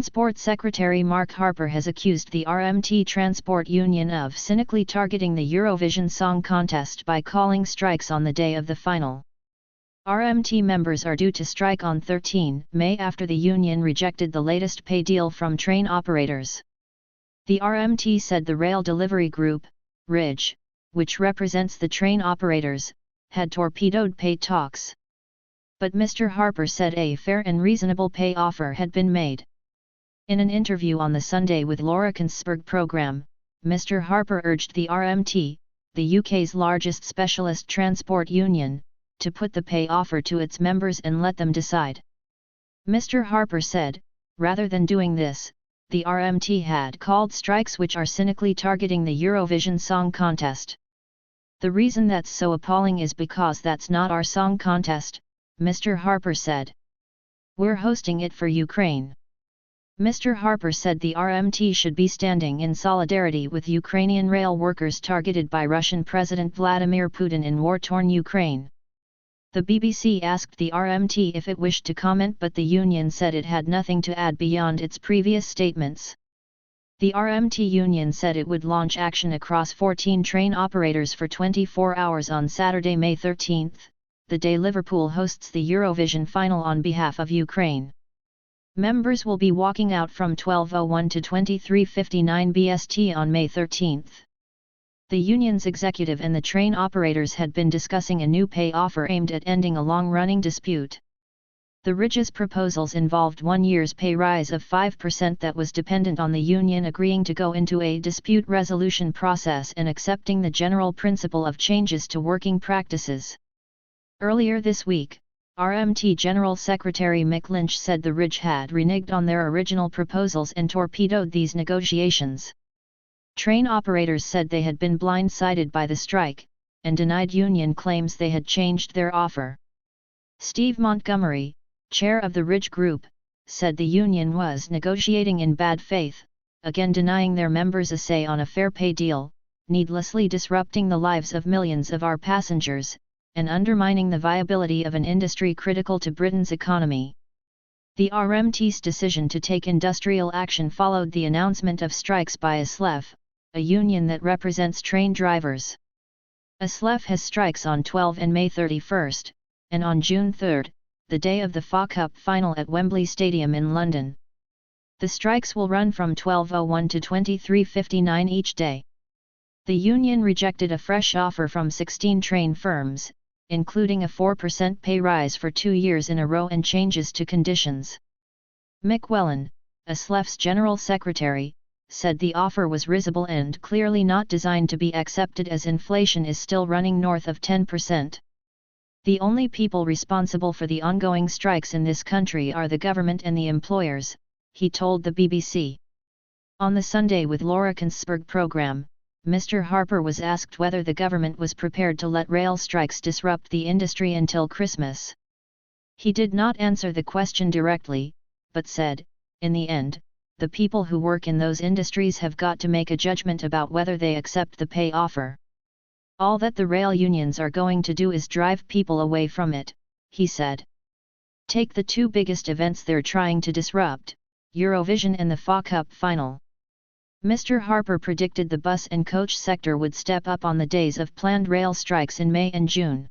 Transport Secretary Mark Harper has accused the RMT Transport Union of cynically targeting the Eurovision Song Contest by calling strikes on the day of the final. RMT members are due to strike on 13 May after the union rejected the latest pay deal from train operators. The RMT said the Rail Delivery Group, RIG, which represents the train operators, had torpedoed pay talks. But Mr. Harper said a fair and reasonable pay offer had been made. In an interview on the Sunday with Laura Kinsberg programme, Mr. Harper urged the RMT, the UK's largest specialist transport union, to put the pay offer to its members and let them decide. Mr. Harper said, rather than doing this, the RMT had called strikes which are cynically targeting the Eurovision Song Contest. The reason that's so appalling is because that's not our song contest, Mr. Harper said. We're hosting it for Ukraine. Mr. Harper said the RMT should be standing in solidarity with Ukrainian rail workers targeted by Russian President Vladimir Putin in war-torn Ukraine. The BBC asked the RMT if it wished to comment, but the union said it had nothing to add beyond its previous statements. The RMT union said it would launch action across 14 train operators for 24 hours on Saturday, May 13, the day Liverpool hosts the Eurovision final on behalf of Ukraine. Members will be walking out from 12:01 to 23:59 BST on May 13. The union's executive and the train operators had been discussing a new pay offer aimed at ending a long-running dispute. The RIG's proposals involved 1 year's pay rise of 5% that was dependent on the union agreeing to go into a dispute resolution process and accepting the general principle of changes to working practices. Earlier this week, RMT General Secretary Mick Lynch said the RIG had reneged on their original proposals and torpedoed these negotiations. Train operators said they had been blindsided by the strike, and denied union claims they had changed their offer. Steve Montgomery, chair of the RIG Group, said the union was negotiating in bad faith, again denying their members a say on a fair pay deal, needlessly disrupting the lives of millions of our passengers, and undermining the viability of an industry critical to Britain's economy. The RMT's decision to take industrial action followed the announcement of strikes by ASLEF, a union that represents train drivers. ASLEF has strikes on 12 and May 31, and on June 3, the day of the FA Cup final at Wembley Stadium in London. The strikes will run from 12:01 to 23:59 each day. The union rejected a fresh offer from 16 train firms, including a 4% pay rise for 2 years in a row and changes to conditions. Mick Whelan, ASLEF's general secretary, said the offer was risible and clearly not designed to be accepted as inflation is still running north of 10%. The only people responsible for the ongoing strikes in this country are the government and the employers, he told the BBC. On the Sunday with Laura Kinsberg programme, Mr. Harper was asked whether the government was prepared to let rail strikes disrupt the industry until Christmas. He did not answer the question directly, but said, in the end, the people who work in those industries have got to make a judgment about whether they accept the pay offer. All that the rail unions are going to do is drive people away from it, he said. Take the two biggest events they're trying to disrupt, Eurovision and the FA Cup final. Mr. Harper predicted the bus and coach sector would step up on the days of planned rail strikes in May and June.